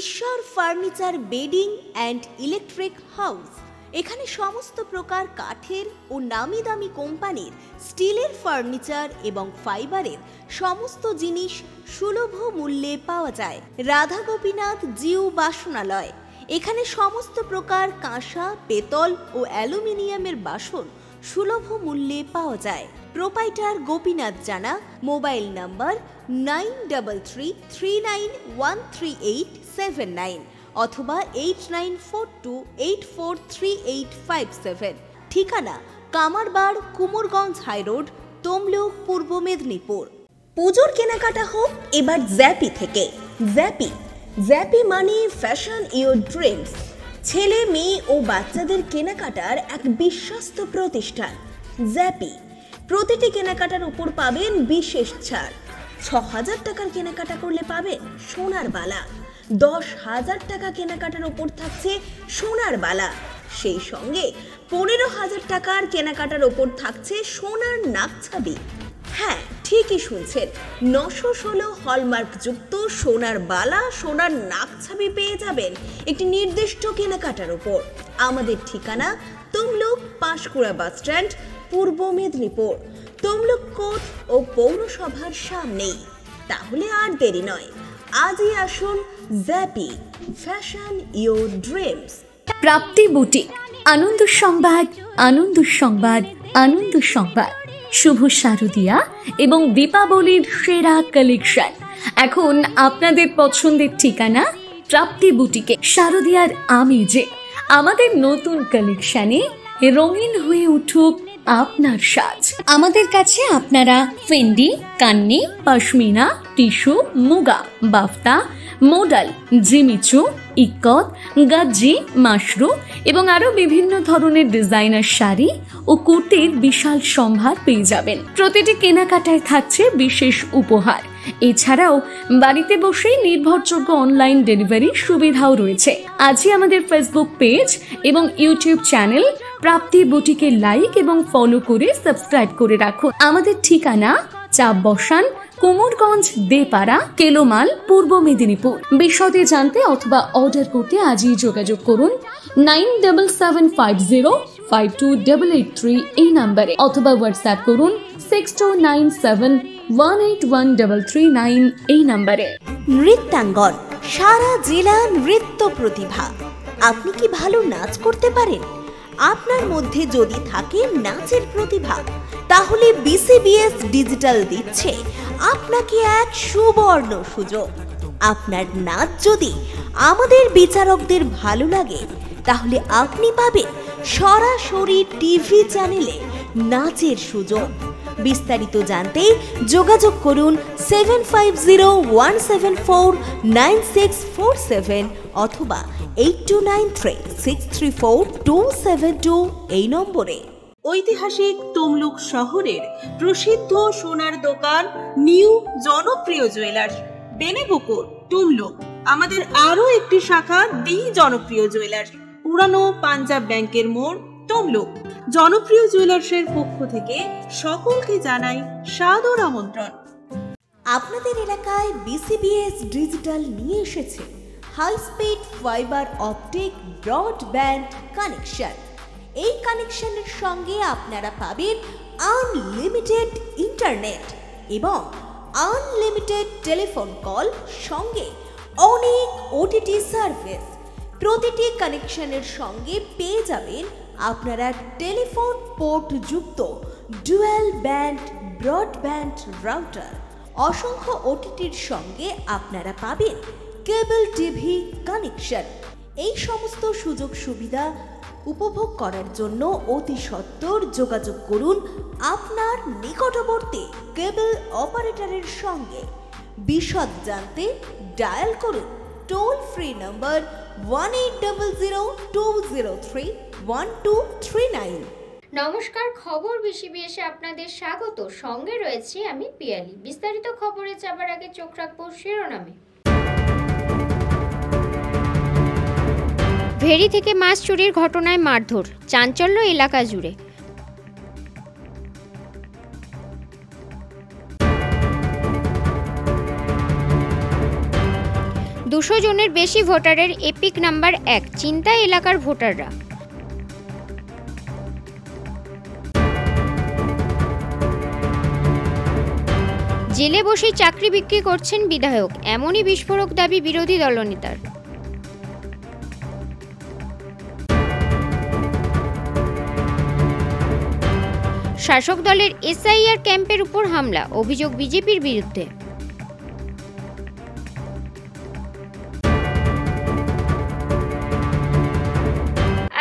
ঈশ্বর furniture bedding and electric house. এখানে সমস্ত প্রকার কাঠের ও নামি দামি কোম্পানির স্টিলের ফার্নিচার এবং ফাইবারের সমস্ত জিনিস সুলভ মূল্যে পাওয়া যায়। রাধা গোপীনাথ জিউ বাসনালয়। এখানে সমস্ত প্রকার কাঁসা, পেতল ও অ্যালুমিনিয়ামের বাসন সুলভ মূল্যে পাওয়া যায়। প্রোপাইটার গোপীনাথ জানা। মোবাইল নাম্বার 9333913879 অথবা 8942843857। ঠিকানা কামারবাড়, কুমোরগঞ্জ হাইরোড, তমলুক, পূর্ব মেদিনীপুর। পুজোর কেনাকাটা হোক এবার জ্যাপি থেকে। জ্যাপি মানে ফ্যাশন ইওর ড্রিমস। ছেলে, মেয়ে ও বাচ্চাদের কেনাকাটার এক বিশ্বস্ত প্রতিষ্ঠান জ্যাপি। প্রতিটি কেনাকাটার উপর পাবেন বিশেষ ছাড়। ৬,০০০ টাকার কেনাকাটা করলে পাবেন সোনার বালা। ১০,০০০ টাকা কেনাকাটার উপর থাকছে সোনার বালা। সেই সঙ্গে ১৫,০০০ টাকার কেনাকাটার উপর থাকছে সোনার নাকছাবি। হ্যাঁ, ঠিকই শুনছেন, ৯১৬ হলমার্ক যুক্ত সোনার বালা, সোনার নাকছাবি পেয়ে যাবেন একটি নির্দিষ্ট কেনাকাটার উপর। আমাদের ঠিকানা তমলুক পাঁশকুড়া বাস স্ট্যান্ড, পূর্ব মেদিনীপুর। তমলুক কোর্ট ও পৌরসভার সামনেই। তাহলে আর দেরি নয়, আজই আসুন জ্যাপি, fashion your dreams. Prapti boutique. আনন্দ সংবাদ, আনন্দ সংবাদ, আনন্দ সংবাদ। শুভ শারদিয়া এবং দীপাবলির সেরা কালেকশন এখন আপনাদের পছন্দের ঠিকানা প্রাপ্তি বুটিকে। শারদিয়ার আমেজে আমাদের নতুন কালেকশনে রঙিন হয়ে উঠুক আপনার সাজ। আমাদের কাছে আপনারা Fendi, Kanni, pashmina, tissue, muga, বাফতা, modal, Jimmy Choo, ikat, গাজ্জি, Mashru এবং আরো বিভিন্ন ধরনের ডিজাইনার শাড়ি ও কুর্তির বিশাল সম্ভার পেয়ে যাবেন। প্রতিটি কেনাকাটায় থাকছে বিশেষ উপহার। এছাড়াও বাড়িতে বসেই নির্ভরযোগ্য অনলাইন ডেলিভারি সুবিধাও রয়েছে। আজই আমাদের ফেসবুক পেজ এবং ইউটিউব চ্যানেল প্রাপ্তি বুটিকে লাইক এবং ফলো করে সাবস্ক্রাইব করে রাখুন। আমাদের ঠিকানা চাপ বসান, কুমোরগঞ্জ দেপাড়া, কেলোমাল, পূর্ব মেদিনীপুর। বিশদে জানতে অথবা অর্ডার করতে আজই যোগাযোগ করুন 9750528883 এই নাম্বারে, অথবা হোয়াটসঅ্যাপ করুন 6297181339 এই নাম্বারে। নৃত্যাঙ্গন, সারা জেলা নৃত্য প্রতিভা। আপনি কি ভালো নাচ করতে পারেন? আপনার মধ্যে যদি থাকে নাচের প্রতিভা, তাহলে বিসিবিএস ডিজিটাল দিচ্ছে আপনাকে এক সুবর্ণ সুযোগ। আপনার নাচ যদি আমাদের বিচারকদের ভালো লাগে, তাহলে আপনি পাবেন সরাসরি টিভি চ্যানেলে নাচের সুযোগ। বিস্তারিত জানতে যোগাযোগ করুন 7501749647 অথবা 8293634272 এই নম্বরে। ঐতিহাসিক তমলুক শহরের প্রসিদ্ধ সোনার দোকান নিউ জনপ্রিয় জুয়েলার্স, বেনেপুকুর, তমলুক। আমাদের আরো একটি শাখা দি জনপ্রিয় জুয়েলার্স, পুরানো পাঞ্জাব ব্যাংকের মোড়, তমলুক। জনপ্রিয় জুয়েলার্সের পক্ষ থেকে সকলকে জানাই সাদর আমন্ত্রণ। আপনাদের এলাকায় বিসিবিএস ডিজিটাল নিয়ে এসেছে high speed fibre optic broadband connection. এই কানেকশনের সঙ্গে আপনারা পাবেন আনলিমিটেড ইন্টারনেট এবং আনলিমিটেড টেলিফোন কল, সঙ্গে অনেক ওটিটি সার্ভিস। প্রতিটি কানেকশনের সঙ্গে পেয়ে যাবেন আপনারা টেলিফোন পোর্ট যুক্ত ডুয়াল ব্যান্ড ব্রডব্যান্ড রাউটার। অসংখ্য ওটিটির সঙ্গে আপনারা পাবেন কেবল টিভি কানেকশন। এই সমস্ত সুযোগ সুবিধা উপভোগ করার জন্য অতি সত্বর যোগাযোগ করুন আপনার নিকটবর্তী কেবল অপারেটরের সঙ্গে। বিশদ জানতে ডায়াল করুন টোল ফ্রি নম্বর 1800203139। নমস্কার, খবর বিসিবিএসে আপনাদের স্বাগত। সঙ্গে রয়েছি আমি পিয়ালি। বিস্তারিত খবরে যাবার আগে চোখ রাখবো শিরোনামে। ভেরি থেকে মাছ চুরির ঘটনায় মারধর, চাঞ্চল্য এলাকা জুড়ে। 200 জনের বেশি ভোটারের এপিক নাম্বার 1, চিন্তায় এলাকার ভোটাররা। জেলে বসেই চাকরি বিক্রি করছেন বিধায়ক, এমনই বিস্ফোরক দাবি বিরোধী দলনেতার। শাসক দলের এসআইআর ক্যাম্পের উপর হামলা, অভিযোগ বিজেপির বিরুদ্ধে।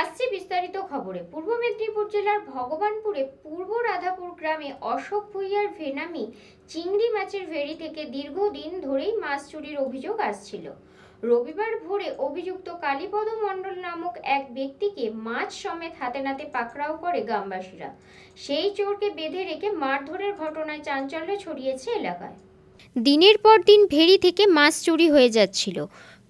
আসছে বিস্তারিত খবরে। পূর্ব মেদিনীপুর জেলার ভগবানপুরে পূর্ব রাধাপুর গ্রামে অশোক ভূঁইয়ার ভেনামি চিংড়ি মাছের ভেড়ি থেকে দীর্ঘদিন ধরেই মাছ চুরির অভিযোগ আসছিল। রবিবার ভোরে অভিযুক্ত কালীপদ মণ্ডল নামক এক ব্যক্তিকে মাছ সমেত হাতে নাতে পাকড়াও করে গ্রামবাসীরা। সেই চোরকে বেঁধে রেখে মারধরের ঘটনায় চাঞ্চল্য ছড়িয়েছে এলাকায়। দিনের পর দিন ভেড়ি থেকে মাছ চুরি হয়ে যাচ্ছিল।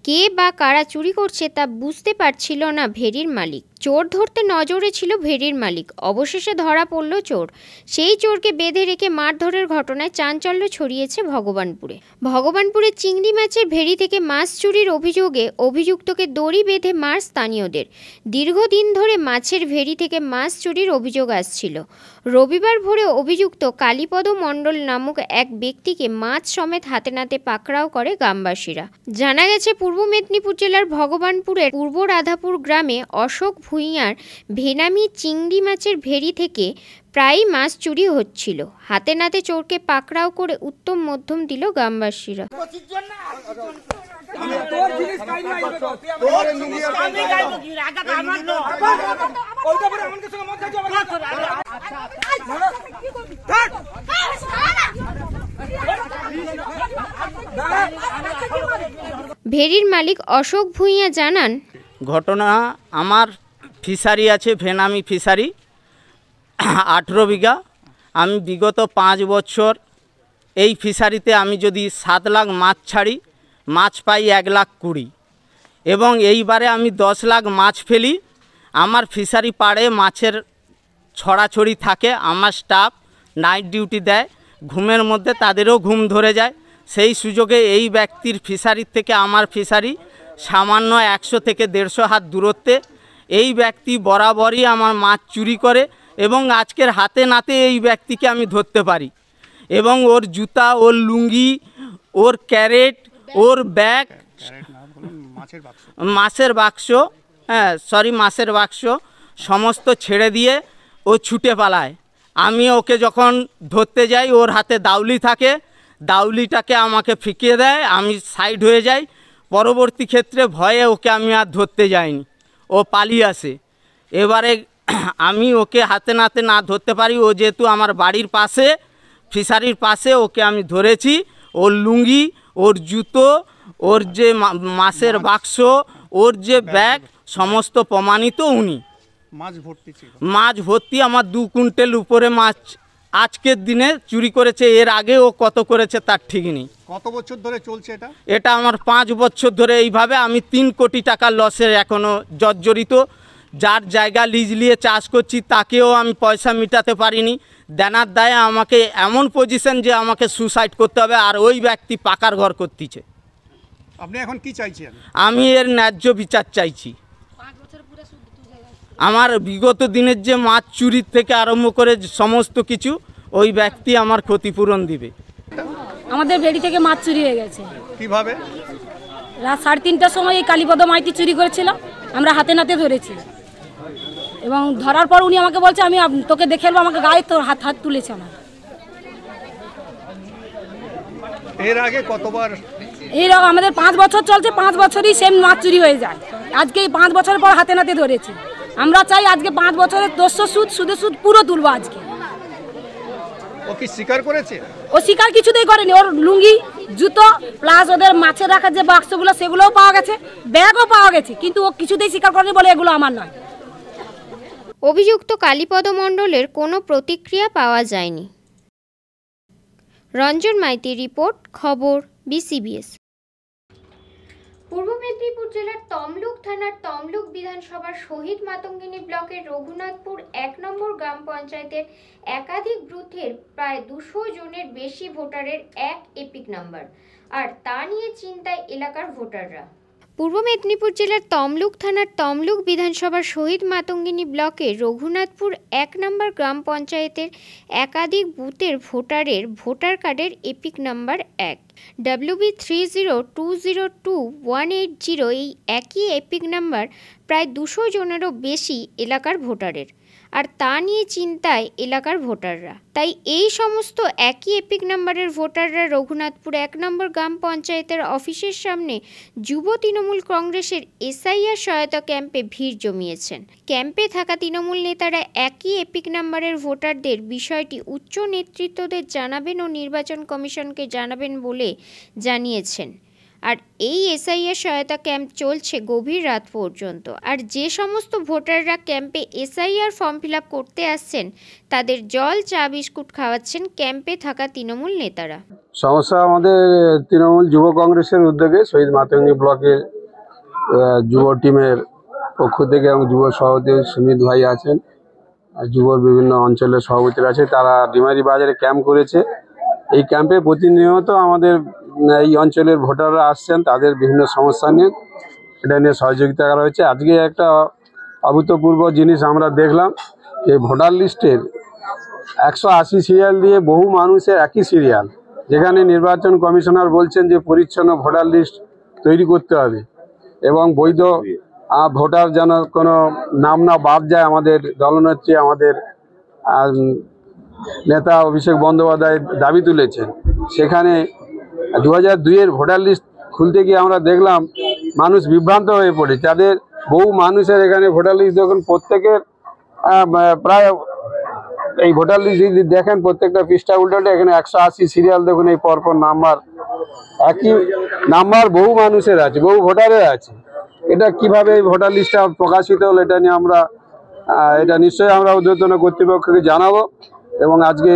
কে বা কারা চুরি করছে তা বুঝতে পারছিল না ভেড়ির মালিক। চোর ধরতে নজরে ছিল ভেড়ির মালিক। অবশেষে ধরা পড়ল চোর। সেই চোরকে বেঁধে রেখে মারধরের ঘটনায় চাঞ্চল্য ছড়িয়েছে ভগবানপুরে চিংড়ি মাছের ভেড়ি থেকে মাছ চুরির অভিযোগে অভিযুক্তকে দড়ি বেঁধে মার স্থানীয়দের। দীর্ঘদিন ধরে মাছের ভেড়ি থেকে মাছ চুরির অভিযোগ আসছিল। রবিবার ভোরে অভিযুক্ত কালীপদ মণ্ডল নামক এক ব্যক্তিকে মাছ সমেত হাতে নাতে পাকড়াও করে গ্রামবাসীরা। জানা গেছে, পূর্ব মেদিনীপুর জেলার ভগবানপুরের পূর্ব রাধাপুর গ্রামে অশোক ভূঁইয়ার ভেনামি চিংড়ি মাছের ভেড়ি থেকে প্রায়ই মাছ চুরি হচ্ছিল। হাতে নাতে চোরকে পাকড়াও করে উত্তম মধ্যম দিল গ্রামবাসীরা। ভেড়ির মালিক অশোক ভূঁইয়া জানান, ঘটনা, আমার ফিশারি আছে, ভেনামি ফিশারি 18 বিঘা। আমি বিগত 5 বছর এই ফিশারিতে আমি যদি 7 লাখ মাছ ছাড়ি, মাছ পাই 1,20,000, এবং এইবারে আমি 10 লাখ মাছ ফেলি। আমার ফিশারি পাড়ে মাছের ছড়াছড়ি থাকে। আমার স্টাফ নাইট ডিউটি দেয়, ঘুমের মধ্যে তাদেরও ঘুম ধরে যায়। সেই সুযোগে এই ব্যক্তির ফিশারির থেকে আমার ফিশারি সামান্য 100 থেকে 150 হাত দূরত্বে। এই ব্যক্তি বরাবরই আমার মাছ চুরি করে এবং আজকের হাতে নাতে এই ব্যক্তিকে আমি ধরতে পারি। এবং ওর জুতা, ওর লুঙ্গি, ওর ক্যারেট, ওর ব্যাগ, মাছের বাক্স সমস্ত ছেড়ে দিয়ে ও ছুটে পালায়। আমি ওকে যখন ধরতে যাই, ওর হাতে দাউলি থাকে, দাউলিটাকে আমাকে ফিকিয়ে দেয়, আমি সাইড হয়ে যাই। পরবর্তী ক্ষেত্রে ভয়ে ওকে আমি আর ধরতে যাইনি, ও পালিয়ে আসে। এবারে আমি ওকে হাতে নাতে না ধরতে পারি, ও যেহেতু আমার বাড়ির পাশে, ফিশারির পাশে, ওকে আমি ধরেছি। ওর লুঙ্গি, ওর জুতো, ওর যে মাছের বাক্স, ওর যে ব্যাগ, সমস্ত প্রমাণিত। উনি মাছ ভর্তি আমার 2 কুইন্টাল উপরে মাছ আজকের দিনে চুরি করেছে। এর আগে ও কত করেছে তার ঠিক নেই। কত বছর ধরে চলছে এটা? এটা আমার 5 বছর ধরে এইভাবে। আমি 3 কোটি টাকা লসের এখনও জর্জরিত। যার জায়গা লিজ নিয়ে চাষ করছি তাকেও আমি পয়সা মেটাতে পারিনি। দেনার দায়ে আমাকে এমন পজিশন যে আমাকে সুসাইড করতে হবে, আর ওই ব্যক্তি পাকার ঘর করতেছে। আপনি এখন কি চাইছেন? আমি এর ন্যায্য বিচার চাইছি। আমার বিগত দিনের যে মাছ চুরির থেকে আরম্ভ করে সমস্ত কিছু, ওই ব্যক্তি আমার ক্ষতিপূরণ দিবে। আমাদের ভেড়ি থেকে মাছ চুরি হয়ে গেছে। কিভাবে? রাত 3:30টার সময় এই কালীপদ মাইতি চুরি করেছিল, আমরা হাতে নাতে ধরেছি। এবং ধরার পর উনি আমাকে বলছে, আমি তোকে দেখে এলবো, আমাকে গায়ে তোর হাত তুলেছে আমার। এর আগে কতবার? এইরকম আমাদের 5 বছর চলছে, 5 বছরই সেম মাছ চুরি হয়ে যায়। আজকে এই 5 বছর পর হাতে নাতে ধরেছি। আমরা চাই আজকে 5 বছরের 200 সুদে সুদ পুরো তুলবো আজকে। ও কি স্বীকার করেছে? ও স্বীকার কিছুতেই করেনি। ওর লুঙ্গি, জুতো প্লাস ওদের মাছের রাখার যে বাক্সগুলো সেগুলোও পাওয়া গেছে, ব্যাগও পাওয়া গেছে, কিন্তু ও কিছুতেই স্বীকার করেনি বলে এগুলো আমার নয়। অভিযুক্ত কালীপদ মণ্ডলের কোনো প্রতিক্রিয়া পাওয়া যায়নি। রঞ্জন মাইতির রিপোর্ট, খবর BCBS। পূর্ব মেদিনীপুর জেলার তমলুক থানার তমলুক বিধানসভার শহীদ মাতঙ্গিনী ব্লকের রঘুনাথপুর 1 নম্বর গ্রাম পঞ্চায়েতের একাধিক বুথের প্রায় 200 জনের বেশি ভোটারের এক এপিক নাম্বার। আর তা নিয়ে চিন্তায় এলাকার ভোটাররা। পূর্ব মেদিনীপুর জেলার তমলুক থানার তমলুক বিধানসভার শহীদ মাতঙ্গিনী ব্লকের রঘুনাথপুর ১ নম্বর গ্রাম পঞ্চায়েতের একাধিক বুথের ভোটারের ভোটার কার্ডের এপিক নাম্বার ১ WB30202180 এই একই এপিক নাম্বার প্রায় ২০০ জনেরও বেশি এলাকার ভোটারের, আর তা নিয়ে চিন্তায় এলাকার ভোটাররা। তাই এই সমস্ত একই এপিক নাম্বারের ভোটাররা রঘুনাথপুর ১ নম্বর গ্রাম পঞ্চায়েতের অফিসের সামনে যুব তৃণমূল কংগ্রেসের এসআইআর সহায়তা ক্যাম্পে ভিড় জমিয়েছেন। ক্যাম্পে থাকা তৃণমূল নেতারা একই এপিক নাম্বারের ভোটারদের বিষয়টি উচ্চ নেতৃত্বদের জানাবেন ও নির্বাচন কমিশনকে জানাবেন বলে জানিয়েছেন। আর এই এসআইআর সহায়তা ক্যাম্প চলছে গভীর রাত পর্যন্ত। আর যে সমস্ত ভোটাররা ক্যাম্পে এসআইআর ফর্ম ফিল আপ করতে আসছেন তাদের জল, চা, বিস্কুট খাওয়াচ্ছেন ক্যাম্পে থাকা তৃণমূল নেতারা। সমস্যা আমাদের তৃণমূল যুব কংগ্রেসের উদ্যোগে শহীদ মাতঙ্গিনী ব্লকের যুব টিমের পক্ষ থেকে এবং যুব সভাপতি সুমিত ভাই আছেন, যুবর বিভিন্ন অঞ্চলের সভাপতিরা আছে, তারা ডিমারি বাজারে ক্যাম্প করেছে। এই ক্যাম্পে প্রতিনিয়ত আমাদের এই অঞ্চলের ভোটাররা আসছেন, তাদের বিভিন্ন সমস্যা নিয়ে এটা নিয়ে সহযোগিতা করা হয়েছে। আজকে একটা অভূতপূর্ব জিনিস আমরা দেখলাম যে ভোটার লিস্টের 180 সিরিয়াল দিয়ে বহু মানুষের একই সিরিয়াল, যেখানে নির্বাচন কমিশনার বলছেন যে পরিচ্ছন্ন ভোটার লিস্ট তৈরি করতে হবে এবং বৈধ ভোটার যেন কোনো নাম না বাদ যায়। আমাদের দলনেত্রী, আমাদের নেতা অভিষেক বন্দ্যোপাধ্যায় দাবি তুলেছেন। সেখানে 2002-এর ভোটার লিস্ট খুলতে গিয়ে আমরা দেখলাম মানুষ বিভ্রান্ত হয়ে পড়ে। তাদের বহু মানুষের এখানে ভোটার লিস্ট দেখুন, প্রত্যেকের প্রায় এই ভোটার লিস্ট যদি দেখেন প্রত্যেকটা পৃষ্ঠা উল্টাটে এখানে 180 সিরিয়াল দেখুন, এই পরপর নাম্বার, একই নাম্বার বহু মানুষের আছে, বহু ভোটারের আছে। এটা কিভাবে এই ভোটার লিস্টটা প্রকাশিত হলো এটা নিয়ে আমরা এটা নিশ্চয়ই আমরা ঊর্ধ্বতন কর্তৃপক্ষকে জানাবো। এবং আজকে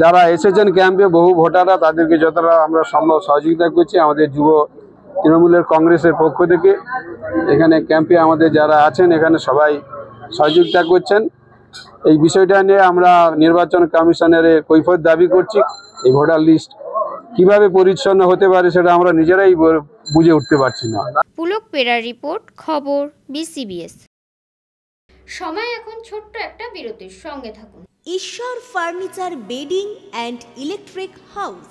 যারা এসেছেন ক্যাম্পে বহু ভোটাররা, তাদেরকে যতটা আমরা সম্ভব সহযোগিতা করছি আমাদের যুব তৃণমূলের কংগ্রেসের পক্ষ থেকে। এখানে ক্যাম্পে আমাদের যারা আছেন এখানে সবাই সহযোগিতা করছেন। এই বিষয়টা নিয়ে আমরা নির্বাচন কমিশনের কৈফিয়ত দাবি করছি। এই ভোটার লিস্ট কিভাবে পরিচ্ছন্ন হতে পারে সেটা আমরা নিজেরাই বুঝে উঠতে পারছি না। পুলক পেরার রিপোর্ট, খবর BCBS। সময় এখন ছোট্ট একটা বিরতির, সঙ্গে থাকুন। ঈশ্বর furniture bedding and electric house.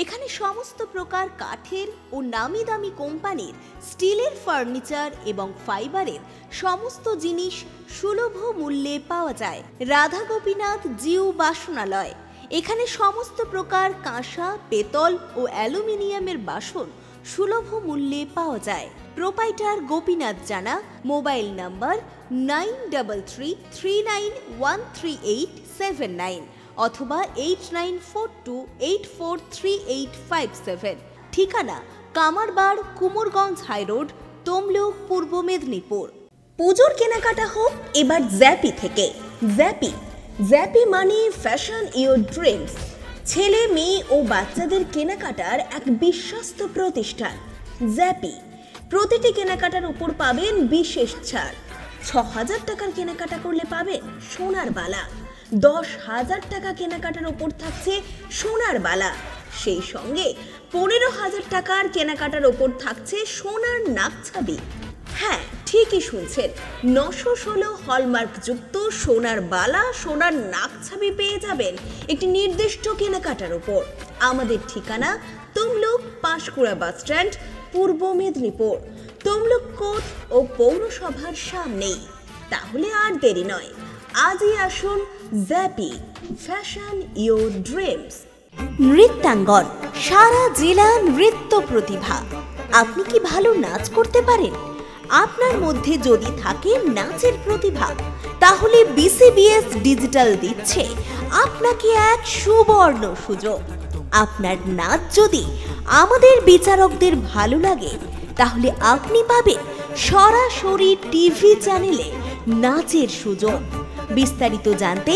এখানে সমস্ত প্রকার কাঠের ও নামি দামি কোম্পানির স্টিলের ফার্নিচার এবং ফাইবারের সমস্ত জিনিস সুলভ মূল্যে পাওয়া যায়। রাধা গোপীনাথ জিউ বাসনালয়। এখানে সমস্ত প্রকার কাঁসা, পেতল ও অ্যালুমিনিয়ামের বাসন সুলভ মূল্যে পাওয়া যায়। প্রোপাইটার গোপীনাথ জানা। মোবাইল নাম্বার 9333913879 অথবা 8942843857। ঠিকানা কামারবাড়, কুমোরগঞ্জ হাইরোড, তমলুক, পূর্ব মেদিনীপুর। পুজোর কেনাকাটা হোক এবার জ্যাপি থেকে। জ্যাপি মানে ফ্যাশন ইওর ড্রিমস। ছেলে, মেয়ে ও বাচ্চাদের কেনাকাটার এক বিশ্বস্ত প্রতিষ্ঠান জ্যাপি। প্রতিটি কেনাকাটার উপর পাবেন বিশেষ ছাড়। 6000 টাকার কেনাকাটা করলে পাবেন সোনার বালা। 10,000 টাকা কেনাকাটার উপর থাকছে সোনার বালা। সেই সঙ্গে 15,000 টাকার কেনাকাটার উপর থাকছে সোনার নাকছাবি। হ্যাঁ, ঠিকই শুনছেন, 916 হলমার্ক যুক্ত সোনার বালা, সোনার নাকছাবি পেয়ে যাবেন একটি নির্দিষ্ট কেনাকাটার উপর। আমাদের ঠিকানা তমলুক পাঁশকুড়া বাস স্ট্যান্ড, পূর্ব মেদিনীপুর। তমলুক কোর্ট ও পৌরসভার সামনেই। তাহলে আর দেরি নয়, আজই আসুন জ্যাপি, ফ্যাশন ইওর ড্রিমস। নৃত্যাঙ্গন, সারা জেলা নৃত্য প্রতিভা। আপনি কি ভালো নাচ করতে পারেন? আপনার মধ্যে যদি থাকে নাচের প্রতিভা, তাহলে BCBS ডিজিটাল দিচ্ছে আপনাকে এক সুবর্ণ সুযোগ। আপনার নাচ যদি আমাদের বিচারকদের ভালো লাগে, তাহলে আপনি পাবেন সরাসরি টিভি চ্যানেলে নাচের সুযোগ। বিস্তারিত জানতে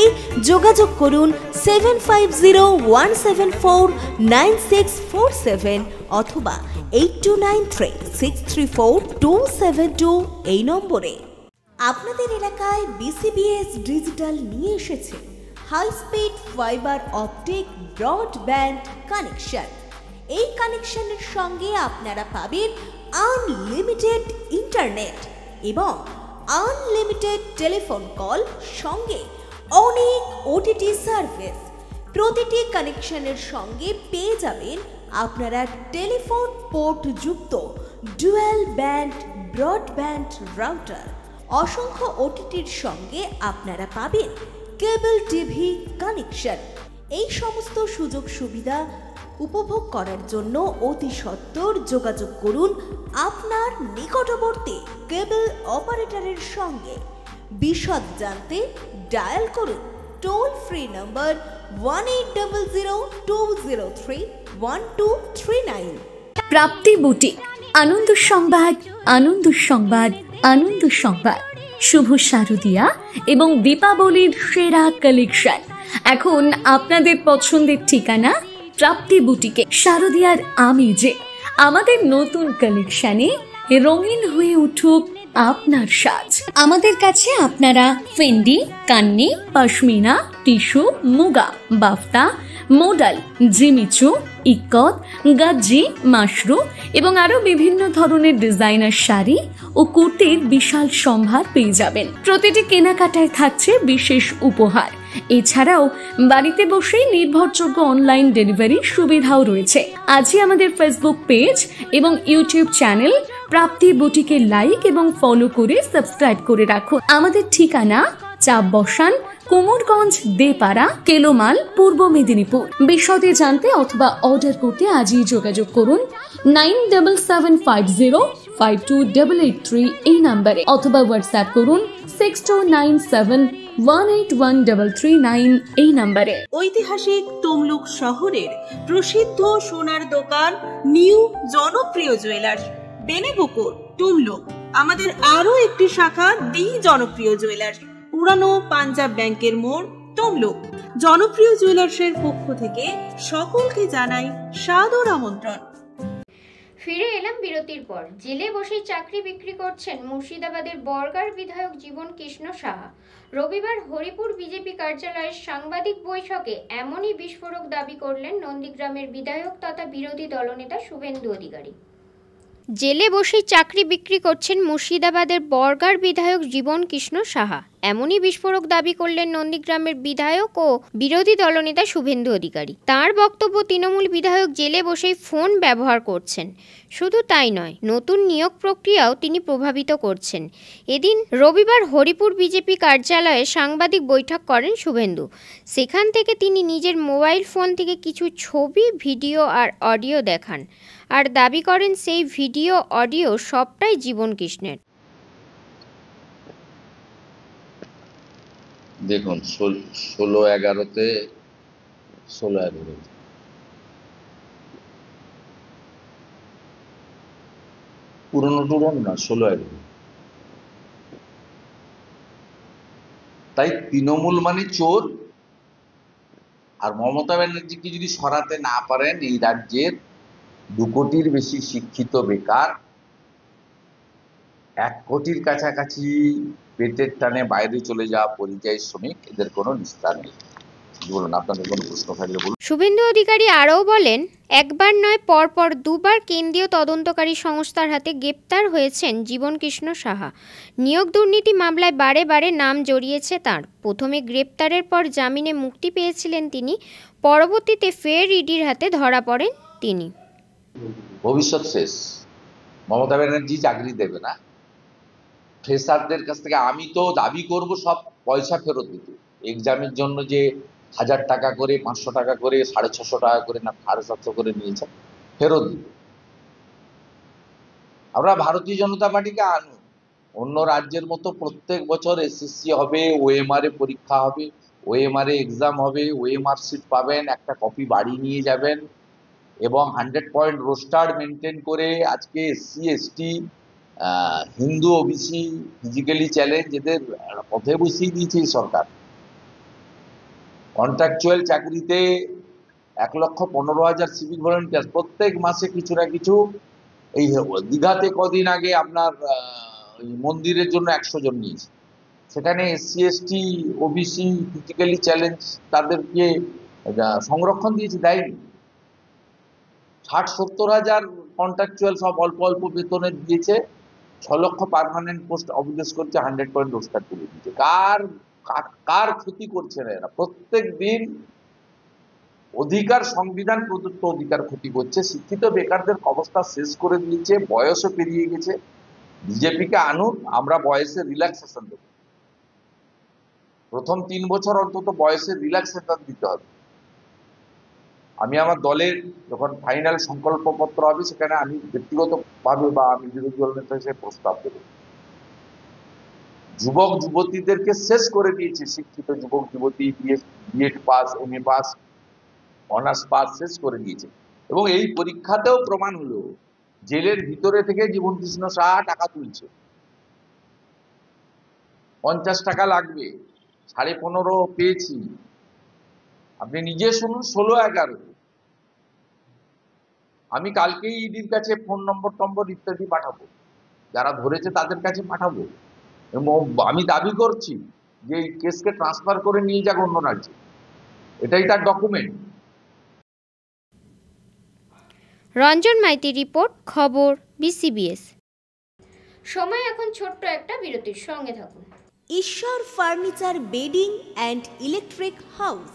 যোগাযোগ করুন 7501749647 অথবা 8293634272 এই নম্বরে। আপনাদের এলাকায় BCBS ডিজিটাল নিয়ে এসেছে high speed fibre optic broadband connection. এই কানেকশনের সঙ্গে আপনারা পাবেন আনলিমিটেড ইন্টারনেট এবং আনলিমিটেড টেলিফোন কল, সঙ্গে অনেক ওটিটি সার্ভিস। প্রতিটি কানেকশনের সঙ্গে পেয়ে যাবেন আপনারা টেলিফোন পোর্ট যুক্ত ডুয়াল ব্যান্ড ব্রডব্যান্ড রাউটার। অসংখ্য ওটিটির সঙ্গে আপনারা পাবেন কেবল টিভি কানেকশন। এই সমস্ত সুযোগ সুবিধা উপভোগ করার জন্য অতি সত্বর যোগাযোগ করুন আপনার নিকটবর্তী কেবল অপারেটরের সঙ্গে। বিশদ জানতে ডায়াল করুন টোল ফ্রি নম্বর 1800203139। প্রাপ্তি বুটিক, আনন্দ সংবাদ, আনন্দ সংবাদ, আনন্দ সংবাদ। শুভ শারদিয়া এবং দীপাবলির সেরা কালেকশন এখন আপনাদের পছন্দের ঠিকানা প্রাপ্তি বুটিকে। শারদিয়ার আমেজে আমাদের নতুন কালেকশনে রঙিন হয়ে উঠুক আপনার সাজ। আমাদের কাছে আপনারা Fendi, Kanni, pashmina, tissue, muga, বাফতা, modal, Jimmy Choo, ikat, গাজ্জি, Mashru এবং আরো বিভিন্ন ধরনের ডিজাইনার শাড়ি ও কুর্তির বিশাল সম্ভার পেয়ে যাবেন। প্রতিটি কেনাকাটায় থাকছে বিশেষ উপহার। এছাড়াও বাড়িতে বসেই নির্ভরযোগ্য অনলাইন ডেলিভারি সুবিধাও রয়েছে। আজই আমাদের ফেসবুক পেজ এবং ইউটিউব চ্যানেল প্রাপ্তি বুটিকে লাইক এবং ফলো করে সাবস্ক্রাইব করে রাখুন। আমাদের ঠিকানা চাপ বসান, কুমোরগঞ্জ, দেপাড়া, কেলোমাল, পূর্ব মেদিনীপুর। বিশদে জানতে অথবা অর্ডার করতে আজই যোগাযোগ করুন 9775052883 এই নাম্বারে, অথবা হোয়াটসঅ্যাপ করুন 6297181339 এই নাম্বারে। ঐতিহাসিক তমলুক শহরের প্রসিদ্ধ সোনার দোকান নিউ জনপ্রিয় জুয়েলার্স, বেনেপুকুর, তমলুক। আমাদের আরো একটি শাখা দি জনপ্রিয় জুয়েলার্স, পুরানো পাঞ্জাব ব্যাংকের মোড়, তমলুক। জনপ্রিয় জুয়েলার্সের পক্ষ থেকে সকলকে জানাই সাদর আমন্ত্রণ। ফিরে এলাম বিরতির পর। জেলে বসেই চাকরি বিক্রি করছেন মুর্শিদাবাদের বর্গার বিধায়ক জীবন কৃষ্ণ সাহা। রবিবার হরিপুর বিজেপি কার্যালয়ের সাংবাদিক বৈঠকে এমনই বিস্ফোরক দাবি করলেন নন্দীগ্রামের বিধায়ক তথা বিরোধী দলনেতা শুভেন্দু অধিকারী। জেলে বসেই চাকরি বিক্রি করছেন মুর্শিদাবাদের বর্গার বিধায়ক জীবন কৃষ্ণ সাহা। এমনই বিস্ফোরক দাবি করলেন নন্দীগ্রামের বিধায়ক ও বিরোধী দলনেতা শুভেন্দু অধিকারী। তার বক্তব্য, তৃণমূল বিধায়ক জেলে বসেই ফোন ব্যবহার করছেন। শুধু তাই নয়, নতুন নিয়োগ প্রক্রিয়াও তিনি প্রভাবিত করছেন। এদিন রবিবার হরিপুর বিজেপি কার্যালয়ে সাংবাদিক বৈঠক করেন শুভেন্দু। সেখান থেকে তিনি নিজের মোবাইল ফোন থেকে কিছু ছবি, ভিডিও আর অডিও দেখান আর দাবি করেন সেই ভিডিও অডিও সবটাই জীবন কৃষ্ণের। দেখুন, 16/11-তে পুরনো না, 16/11। তাই তৃণমূল মানে চোর। আর মমতা ব্যানার্জিকে যদি সরাতে না পারেন, এই রাজ্যের 2 কোটির বেশি শিক্ষিত বেকার, 1 কোটির কাছাকাছি পেটের টানে বাইরে চলে যাওয়া পরিযায়ী শ্রমিক, এদের কোনো নিস্তার নেই। বলুন, আপনাদের কোনো প্রশ্ন থাকলে বলুন। শুভেন্দু অধিকারী আরও বলেন, একবার নয় পরপর 2 বার কেন্দ্রীয় তদন্তকারী সংস্থার হাতে গ্রেপ্তার হয়েছেন জীবন কৃষ্ণ সাহা। নিয়োগ দুর্নীতি মামলায় বারে বারে নাম জড়িয়েছে তার। প্রথমে গ্রেপ্তারের পর জামিনে মুক্তি পেয়েছিলেন তিনি, পরবর্তীতে ফের ইডির হাতে ধরা পড়েন তিনি। ভবিষ্যৎ শেষ। মমতা ব্যানার্জি চাকরি দেবে না। ফ্রেশারদের কাছ থেকে আমি তো দাবি করব সব পয়সা ফেরত দিতে। এক্সামের জন্য যে 1000 টাকা করে, 500 টাকা করে, 650 টাকা করে, না 750 করে নিয়েছে, ফেরত দিতে। আমরা ভারতীয় জনতা পার্টিকে আনুন। অন্য রাজ্যের মতো প্রত্যেক বছর এসএসসি হবে, ওএমআর এ পরীক্ষা হবে, ওএমআর এ এক্সাম হবে, ওএমআর সিট পাবেন, একটা কপি বাড়ি নিয়ে যাবেন এবং 100 পয়েন্ট রোস্টার মেনটেন করে আজকে SC, ST, Hindu, OBC, physically challenge, এদের পথে বসিয়ে দিয়েছে এই সরকার। কন্ট্রাকচুয়াল চাকরিতে 1,15,000 সিভিক ভলেন্টিয়ার প্রত্যেক মাসে কিছু না কিছু। এই দীঘাতে কদিন আগে আপনার মন্দিরের জন্য 100 জন নিয়েছে। সেখানে SC, ST, OBC, physically challenge তাদেরকে সংরক্ষণ দিয়েছে, দেয়নি। 60-70 হাজার কন্ট্রাকচুয়াল সব অল্প অল্প বেতনে দিয়েছে, 6 লক্ষ পার্মানেন্ট পোস্ট অবলেস করছে, 100% রোজগার তুলে দিচ্ছে। কার ক্ষতি করছে না এরা? প্রত্যেক দিন অধিকার, সংবিধান প্রদত্ত অধিকার ক্ষতি করছে। শিক্ষিত বেকারদের অবস্থা শেষ করে দিয়েছে, বয়সও পেরিয়ে গেছে। বিজেপিকে আনুন, আমরা বয়সে রিল্যাক্সেশন দেব। প্রথম 3 বছর অন্তত বয়সের রিল্যাক্সেশন দিতে হবে। আমি আমার দলের যখন ফাইনাল সংকল্পপত্র হবে সেখানে আমি ব্যক্তিগতভাবে বা আমি বিরোধী দল নেতা হিসেবে প্রস্তাব দেব। যুবক যুবতীদেরকে শেষ করে দিয়েছে, শিক্ষিত যুবক যুবতী, BEd pass, MA pass, honours pass শেষ করে দিয়েছে। এবং এই পরীক্ষাতেও প্রমাণ হলো জেলের ভিতরে থেকে জীবনকৃষ্ণ সাহা টাকা তুলছে। 50 টাকা লাগবে, 15.5 পেয়েছি। আপনি নিজে শুনুন, 16-11। আমি কালকেই ইডির কাছে ফোন নম্বর ইত্যাদি পাঠাবো, যারা ধরেছে তাদের কাছে পাঠাবো। এবং আমি দাবি করছি যে এই কেসকে ট্রান্সফার করে নিয়ে যাক অন্য রাজ্যে, এটাই তার ডকুমেন্ট। রঞ্জন মাইতি রিপোর্ট, খবর BCBS। সময় এখন ছোট্ট একটা বিরতির, সঙ্গে থাকুন। ঈশ্বর furniture bedding and electric house.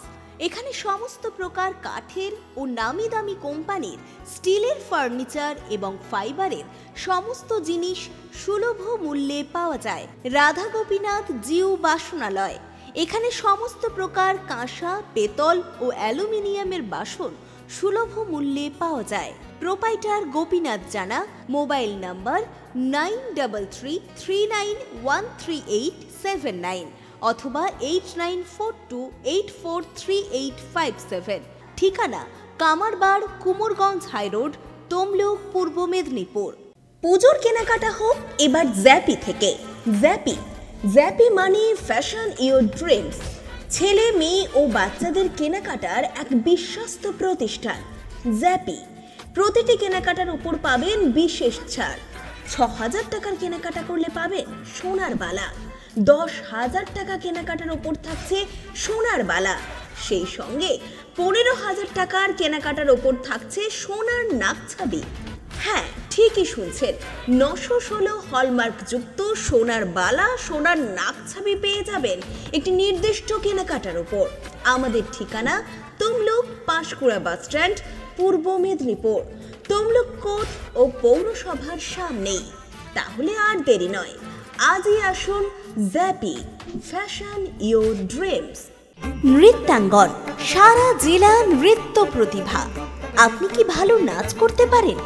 এখানে সমস্ত প্রকার কাঠের ও নামি দামি কোম্পানির স্টিলের ফার্নিচার এবং ফাইবারের সমস্ত জিনিস সুলভ মূল্যে পাওয়া যায়। রাধা গোপীনাথ জিউ বাসনালয়। এখানে সমস্ত প্রকার কাঁসা, পেতল ও অ্যালুমিনিয়ামের বাসন সুলভ মূল্যে পাওয়া যায়। প্রোপাইটার গোপীনাথ জানা। মোবাইল নাম্বার 9333913879 অথবা 8942843857। ঠিকানা কামারবাড়, কুমোরগঞ্জ হাইরোড, তমলুক, পূর্ব মেদিনীপুর। পুজোর কেনাকাটা হোক এবার জ্যাপি থেকে। জ্যাপি মানে ফ্যাশন ইওর ড্রিমস। ছেলে, মেয়ে ও বাচ্চাদের কেনাকাটার এক বিশ্বস্ত প্রতিষ্ঠান জ্যাপি। প্রতিটি কেনাকাটার উপর পাবেন বিশেষ ছাড়। 6,000 টাকার কেনাকাটা করলে পাবেন সোনার বালা। 10,000 টাকা কেনাকাটার উপর থাকছে সোনার বালা। সেই সঙ্গে 15,000 টাকার কেনাকাটার উপর থাকছে সোনার নাকছাবি। হ্যাঁ, ঠিকই শুনছেন, 916 হলমার্কযুক্ত সোনার বালা, সোনার নাকছাবি পেয়ে যাবেন একটি নির্দিষ্ট কেনাকাটার উপর। আমাদের ঠিকানা তমলুক পাঁশকুড়া বাস স্ট্যান্ড, পূর্ব মেদিনীপুর। তমলুক কোর্ট ও পৌরসভার সামনেই। তাহলে আর দেরি নয়, আজই আসুন জ্যাপি, ফ্যাশন ইওর ড্রিমস। নৃত্যাঙ্গন, সারা জেলা নৃত্য প্রতিভা। আপনি কি ভালো নাচ করতে পারেন?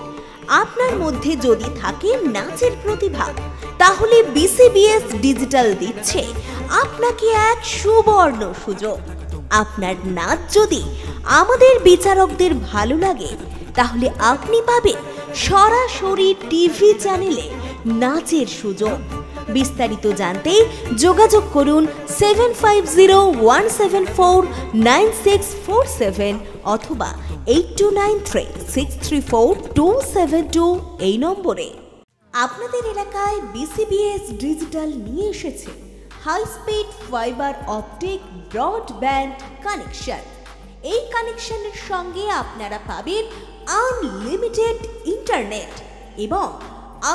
আপনার মধ্যে যদি থাকে নাচের প্রতিভা, তাহলে BCBS ডিজিটাল দিচ্ছে আপনাকে এক সুবর্ণ সুযোগ। আপনার নাচ যদি আমাদের বিচারকদের ভালো লাগে, তাহলে আপনি পাবেন সরাসরি টিভি চ্যানেলে নাচের সুযোগ। বিস্তারিত জানতে যোগাযোগ করুন 7501749647 অথবা 8293634272 এই নম্বরে। আপনাদের এলাকায় BCBS ডিজিটাল নিয়ে এসেছে high speed fibre optic broadband connection. এই কানেকশনের সঙ্গে আপনারা পাবেন আনলিমিটেড ইন্টারনেট এবং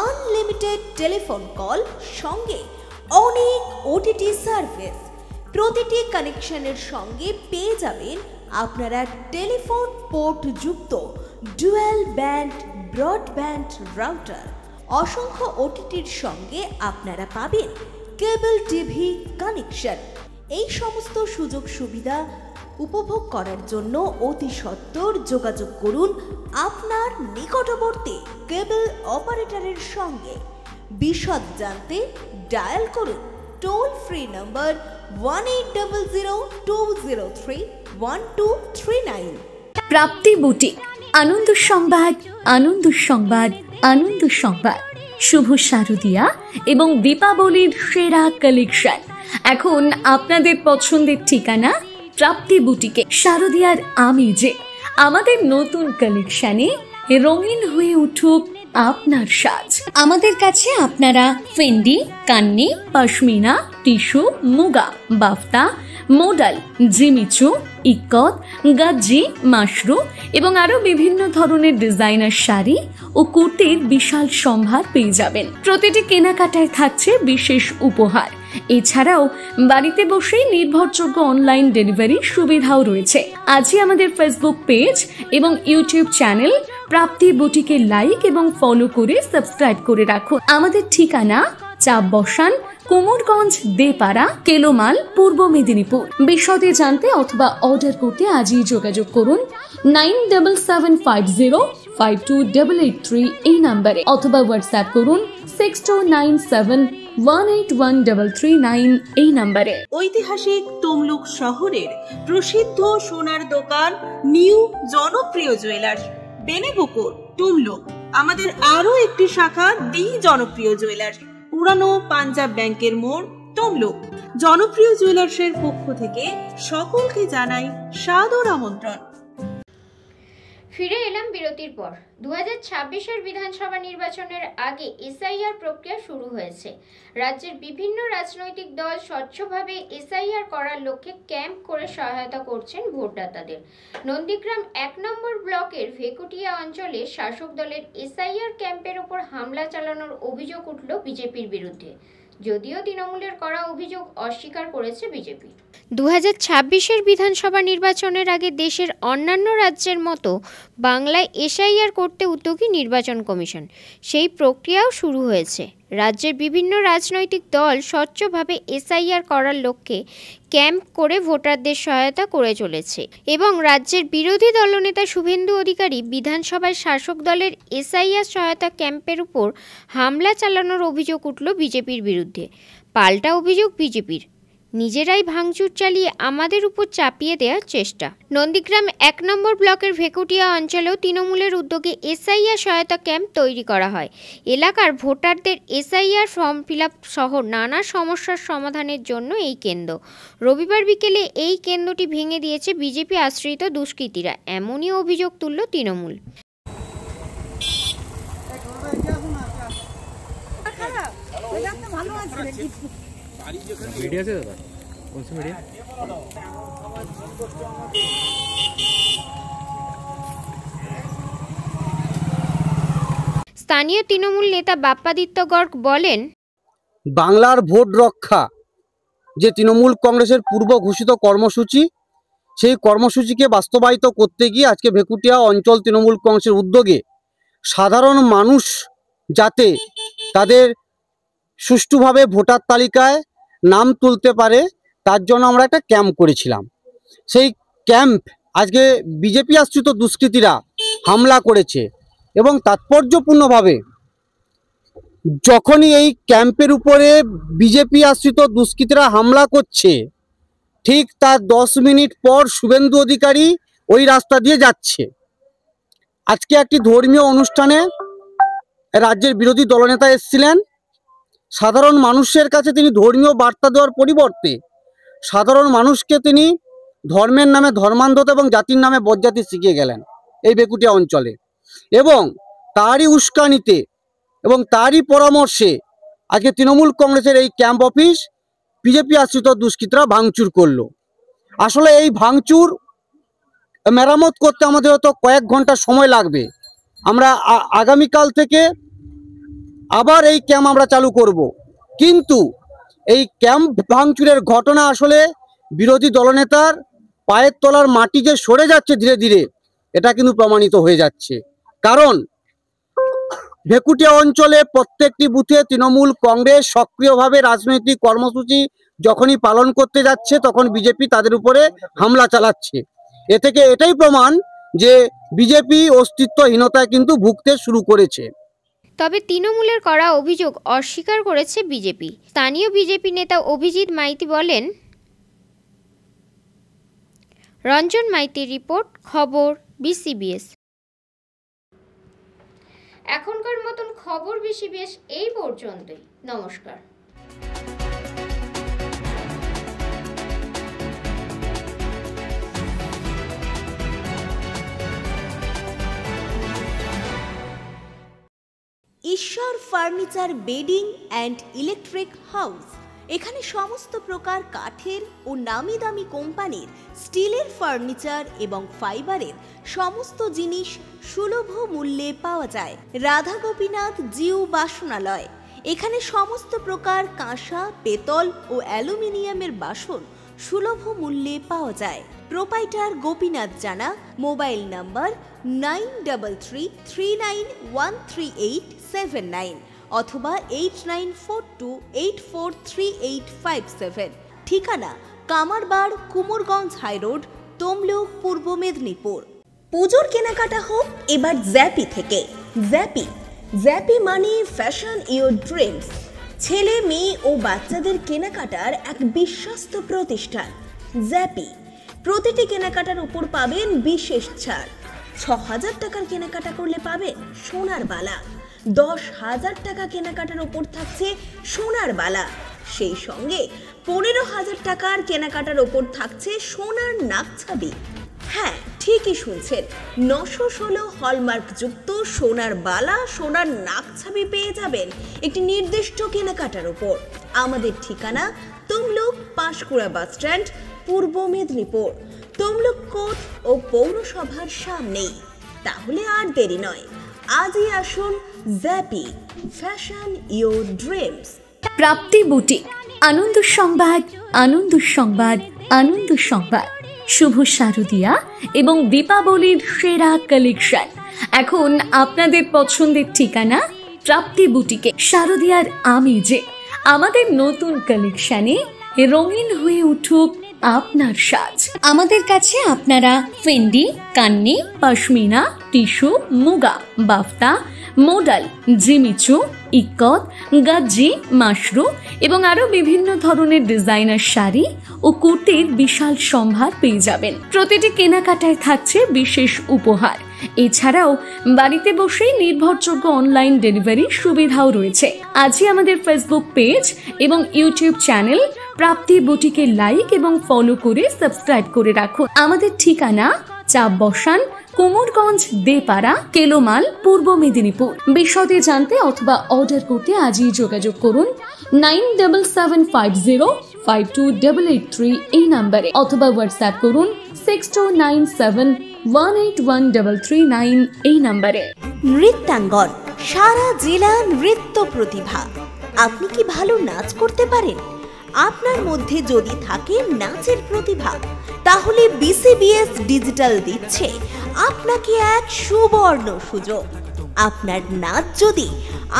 আনলিমিটেড টেলিফোন কল, সঙ্গে অনেক OTT সার্ভিস। প্রতিটি কানেকশনের সঙ্গে পেয়ে যাবেন আপনারা টেলিফোন পোর্ট যুক্ত ডুয়াল ব্যান্ড ব্রডব্যান্ড রাউটার। অসংখ্য OTTর সঙ্গে আপনারা পাবেন কেবল টিভি কানেকশন। এই সমস্ত সুযোগ সুবিধা উপভোগ করার জন্য অতি সত্বর যোগাযোগ করুন আপনার নিকটবর্তী কেবল অপারেটরের সঙ্গে। বিশদ জানতে ডায়াল করুন টোল ফ্রি নম্বর 1800203139। প্রাপ্তি বুটিক, আনন্দ সংবাদ, আনন্দ সংবাদ, আনন্দ সংবাদ। শুভ শারদিয়া এবং দীপাবলির সেরা কালেকশন এখন আপনাদের পছন্দের ঠিকানা প্রাপ্তি বুটিকে। শারদিয়ার আমেজে আমাদের নতুন কালেকশনে রঙিন হয়ে উঠুক আপনার সাজ। আমাদের কাছে আপনারা Fendi, Kanni, pashmina, tissue, muga, বাফতা, modal, Jimmy Choo, ikat, গাজ্জি, Mashru এবং আরো বিভিন্ন ধরনের ডিজাইনার শাড়ি ও কুর্তির বিশাল সম্ভার পেয়ে যাবেন। প্রতিটি কেনাকাটায় থাকছে বিশেষ উপহার। এছাড়াও বাড়িতে বসেই নির্ভরযোগ্য অনলাইন ডেলিভারি সুবিধাও রয়েছে। আজই আমাদের ফেসবুক পেজ এবং ইউটিউব চ্যানেল প্রাপ্তি বুটিকে লাইক এবং ফলো করে সাবস্ক্রাইব করে রাখুন। আমাদের ঠিকানা চাপ বসান, কুমোরগঞ্জ, দেপাড়া, কেলোমাল, পূর্ব মেদিনীপুর। বিশদে জানতে অথবা অর্ডার করতে আজই যোগাযোগ করুন 9775052883 এই নম্বরে, অথবা হোয়াটসঅ্যাপ করুন 6297181339 এই নম্বরে। ঐতিহাসিক তমলুক শহরের প্রসিদ্ধ সোনার দোকান নিউ জনপ্রিয় জুয়েলার্স, বেনেপুকুর, তমলুক। আমাদের আরো একটি শাখা দি জনপ্রিয় জুয়েলার্স, পুরানো পাঞ্জাব ব্যাংকের মোড়, তমলুক। জনপ্রিয় জুয়েলার্সের পক্ষ থেকে সকলকে জানাই সাদর আমন্ত্রণ। ফিরে এলাম বিরতির পর। 2026-এর বিধানসভা নির্বাচনের আগে এসআইআর প্রক্রিয়া শুরু হয়েছে। রাজ্যের বিভিন্ন রাজনৈতিক দল স্বচ্ছভাবে এসআইআর করার লক্ষ্যে ক্যাম্প করে সহায়তা করছেন ভোটদাতাদের। নন্দীগ্রাম 1 নম্বর ব্লকের ভেকুটিয়া অঞ্চলে শাসক দলের এসআইআর ক্যাম্পের উপর হামলা চালানোর অভিযোগ উঠল বিজেপির বিরুদ্ধে, যদিও তৃণমূলের করা অভিযোগ অস্বীকার করেছে বিজেপি। 2026-এর বিধানসভা নির্বাচনের আগে দেশের অন্যান্য রাজ্যের মতো বাংলায় এসআইআর করতে উদ্যোগী নির্বাচন কমিশন। সেই প্রক্রিয়াও শুরু হয়েছে। রাজ্যের বিভিন্ন রাজনৈতিক দল স্বচ্ছভাবে এসআইআর করার লক্ষ্যে ক্যাম্প করে ভোটারদের সহায়তা করে চলেছে এবং রাজ্যের বিরোধী দলনেতা শুভেন্দু অধিকারী বিধানসভায় শাসক দলের এসআইআর সহায়তা ক্যাম্পের উপর হামলা চালানোর অভিযোগ উঠল বিজেপির বিরুদ্ধে। পাল্টা অভিযোগ বিজেপির, নিজেরাই ভাঙচুর চালিয়ে আমাদের উপর চাপিয়ে দেওয়ার চেষ্টা। নন্দীগ্রাম 1 নম্বর ব্লকের ভেকুটিয়া অঞ্চলেও তৃণমূলের উদ্যোগে এসআইআর সহায়তা ক্যাম্প তৈরি করা হয়। এলাকার ভোটারদের এসআইআর ফর্ম ফিল আপ সহ নানা সমস্যার সমাধানের জন্য এই কেন্দ্র। রবিবার বিকেলে এই কেন্দ্রটি ভেঙে দিয়েছে বিজেপি আশ্রিত দুষ্কৃতীরা, এমনই অভিযোগ তুলল তৃণমূল। मीडिया से दादा कौन सी मीडिया? স্থানীয় তৃণমূল নেতা বাপ্পাদিত্য গর্গ বলেন, বাংলার ভোট রক্ষা যে তৃণমূল কংগ্রেসের পূর্ব ঘোষিত কর্মসূচি, সেই কর্মসূচিকে বাস্তবায়িত করতে গিয়ে আজকে ভেকুটিয়া অঞ্চল তৃণমূল কংগ্রেসের উদ্যোগে সাধারণ মানুষ যাতে তাদের সুষ্ঠুভাবে ভোটার তালিকায় নাম তুলতে পারে তার জন্য আমরা একটা ক্যাম্প করেছিলাম। সেই ক্যাম্প আজকে বিজেপি আশ্রিত দুষ্কৃতীরা হামলা করেছে এবং তাৎপর্যপূর্ণভাবে যখনই এই ক্যাম্পের উপরে বিজেপি আশ্রিত দুষ্কৃতীরা হামলা করছে, ঠিক তার 10 মিনিট পর শুভেন্দু অধিকারী ওই রাস্তা দিয়ে যাচ্ছে। আজকে একটি ধর্মীয় অনুষ্ঠানে রাজ্যের বিরোধী দলনেতা এসেছিলেন। সাধারণ মানুষের কাছে তিনি ধর্মীয় বার্তা দেওয়ার পরিবর্তে সাধারণ মানুষকে তিনি ধর্মের নামে ধর্মান্ধতা এবং জাতির নামে বজ্জাতি শিখিয়ে গেলেন এই ভেকুটিয়া অঞ্চলে, এবং তারই উস্কানিতে এবং তারই পরামর্শে আজকে তৃণমূল কংগ্রেসের এই ক্যাম্প অফিস বিজেপি আশ্রিত দুষ্কৃতীরা ভাঙচুর করলো। আসলে এই ভাঙচুর মেরামত করতে আমাদের হয়তো কয়েক ঘন্টা সময় লাগবে। আমরা আগামীকাল থেকে আবার এই ক্যাম্প আমরা চালু করব, কিন্তু এই ক্যাম্প ভাঙচুরের ঘটনা আসলে বিরোধী দলনেতার পায়ের তলার মাটি যে সরে যাচ্ছে ধীরে ধীরে, এটা কিন্তু প্রমাণিত হয়ে যাচ্ছে। কারণ ভেকুটিয়া অঞ্চলে প্রত্যেকটি বুথে তৃণমূল কংগ্রেস সক্রিয়ভাবে রাজনৈতিক কর্মসূচি যখনই পালন করতে যাচ্ছে তখন বিজেপি তাদের উপরে হামলা চালাচ্ছে। এ থেকে এটাই প্রমাণ যে বিজেপি অস্তিত্বহীনতায় কিন্তু ভুগতে শুরু করেছে। তবে তৃণমূলের করা অভিযোগ অস্বীকার করেছে বিজেপি। স্থানীয় বিজেপি নেতা অভিজিৎ মাইতি বলেন, রঞ্জন মাইতির রিপোর্ট, খবর বিসিবিএস। এখনকার মতন খবর বিসিবিএস এই পর্যন্তই। নমস্কার। Furniture bedding and electric house. এখানে সমস্ত প্রকার কাঠের ও নামি দামি কোম্পানির স্টিলের ফার্নিচার এবং ফাইবারের সমস্ত জিনিস সুলভ মূল্যে পাওয়া যায়। রাধা গোপীনাথ জিউ বাসনালয়। এখানে সমস্ত প্রকার কাঁসা, পেতল ও অ্যালুমিনিয়ামের বাসন সুলভ মূল্যে পাওয়া যায়। প্রোপাইটার গোপীনাথ জানা। মোবাইল নাম্বার 9333913879 অথবা 8942843857। ঠিকানা কামারবাড়, কুমোরগঞ্জ হাইরোড, তমলুক, পূর্ব মেদিনীপুর। পুজোর কেনাকাটা হোক এবার জ্যাপি থেকে। জ্যাপি মানে ফ্যাশন ইওর ড্রিমস। ছেলে, মেয়ে ও বাচ্চাদের কেনাকাটার এক বিশ্বস্ত প্রতিষ্ঠান জ্যাপি। প্রতিটি কেনাকাটার উপর পাবেন বিশেষ ছাড়। ৬,০০০ টাকার কেনাকাটা করলে পাবেন সোনার বালা। ১০,০০০ টাকা কেনাকাটার উপর থাকছে সোনার বালা। সেই সঙ্গে ১৫,০০০ টাকার কেনাকাটার উপর থাকছে সোনার নাকছাবি। হ্যাঁ, ঠিকই শুনছেন, ৯১৬ হলমার্কযুক্ত সোনার বালা, সোনার নাকছাবি পেয়ে যাবেন একটি নির্দিষ্ট কেনাকাটার উপর। আমাদের ঠিকানা তমলুক পাঁশকুড়া বাসস্ট্যান্ড, পূর্ব মেদিনীপুর। তমলুক কোর্ট ও পৌরসভার সামনেই। তাহলে আর দেরি নয়, আজই আসুন জ্যাপি, fashion your dreams. Prapti boutique, আনন্দ সংবাদ, আনন্দ সংবাদ, আনন্দ সংবাদ। শুভ শারদিয়া এবং দীপাবলির সেরা কালেকশন এখন আপনাদের পছন্দের ঠিকানা প্রাপ্তি বুটিকে। শারদিয়ার আমেজে আমাদের নতুন কালেকশনে রঙিন হয়ে উঠুক আপনার সাজ। আমাদের কাছে আপনারা Fendi, Kanni, pashmina, tissue, muga, বাফতা, modal, Jimmy Choo, ইকত, গাজ্জি, Mashru এবং আরো বিভিন্ন ধরনের ডিজাইনার শাড়ি ও কুর্তির বিশাল সম্ভার পেয়ে যাবেন। প্রতিটি কেনাকাটায় থাকছে বিশেষ উপহার। এছাড়াও বাড়িতে বসেই নির্ভরযোগ্য অনলাইন ডেলিভারি সুবিধাও রয়েছে। আজই আমাদের ফেসবুক পেজ এবং ইউটিউব চ্যানেল প্রাপ্তি বুটিকে লাইক এবং ফলো করে সাবস্ক্রাইব করে রাখুন। আমাদের ঠিকানা চাপ বসান, কুমোরগঞ্জ দেপাড়া, কেলোমাল, পূর্ব মেদিনীপুর। বিশদে জানতে অথবা অর্ডার করতে আজই যোগাযোগ করুন 9775052883 এই নাম্বারে, অথবা হোয়াটসঅ্যাপ করুন 6297181339 এই নাম্বারে। নৃত্যাঙ্গন, সারা জেলা নৃত্য প্রতিভা। আপনি কি ভালো নাচ করতে পারেন? আপনার মধ্যে যদি থাকে নাচের প্রতিভা, তাহলে বিসিবিএস ডিজিটাল দিচ্ছে আপনাকে এক সুবর্ণ সুযোগ। আপনার নাচ যদি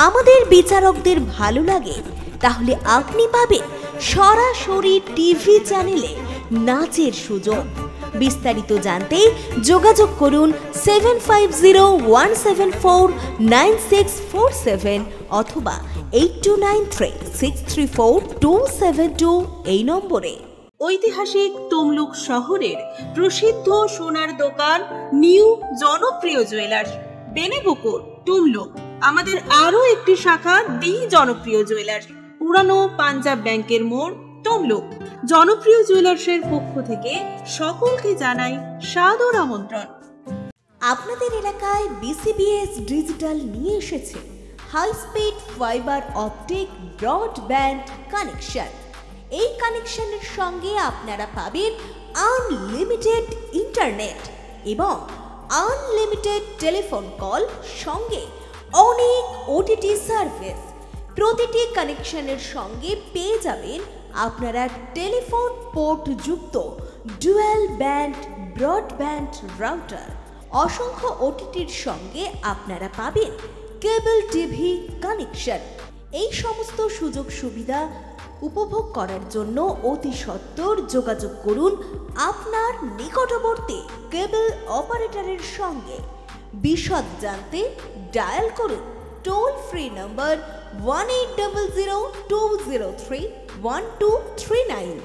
আমাদের বিচারকদের ভালো লাগে, তাহলে আপনি পাবেন সরাসরি টিভি চ্যানেলে নাচের সুযোগ। বিস্তারিত জানতে যোগাযোগ করুন 7501749647 অথবা 8293634272 এই নম্বরে। ঐতিহাসিক তমলুক শহরের প্রসিদ্ধ সোনার দোকান নিউ জনপ্রিয় জুয়েলার্স, বেনেপুকুর, তমলুক। আমাদের আরো একটি শাখা দি জনপ্রিয় জুয়েলার্স, পুরানো পাঞ্জাব ব্যাংকের মোড়, তমলুক। জনপ্রিয় জুয়েলার্সের পক্ষ থেকে সকলকে জানাই সাদর আমন্ত্রণ। আপনাদের এলাকায় বিসিবিএস ডিজিটাল নিয়ে এসেছে high speed fibre optic broadband connection. এই কানেকশনের সঙ্গে আপনারা পাবেন আনলিমিটেড ইন্টারনেট এবং আনলিমিটেড টেলিফোন কল, সঙ্গে অনেক ওটিটি সার্ভিস। প্রতিটি কানেকশনের সঙ্গে পেয়ে যাবেন আপনারা টেলিফোন পোর্ট যুক্ত ডুয়াল ব্যান্ড ব্রডব্যান্ড রাউটার। অসংখ্য ওটিটির সঙ্গে আপনারা পাবেন কেবল টিভি কানেকশন। এই সমস্ত সুযোগ সুবিধা উপভোগ করার জন্য অতি সত্বর যোগাযোগ করুন আপনার নিকটবর্তী কেবল অপারেটরের সঙ্গে। বিশদ জানতে ডায়াল করুন টোল ফ্রি নম্বর 1800203139।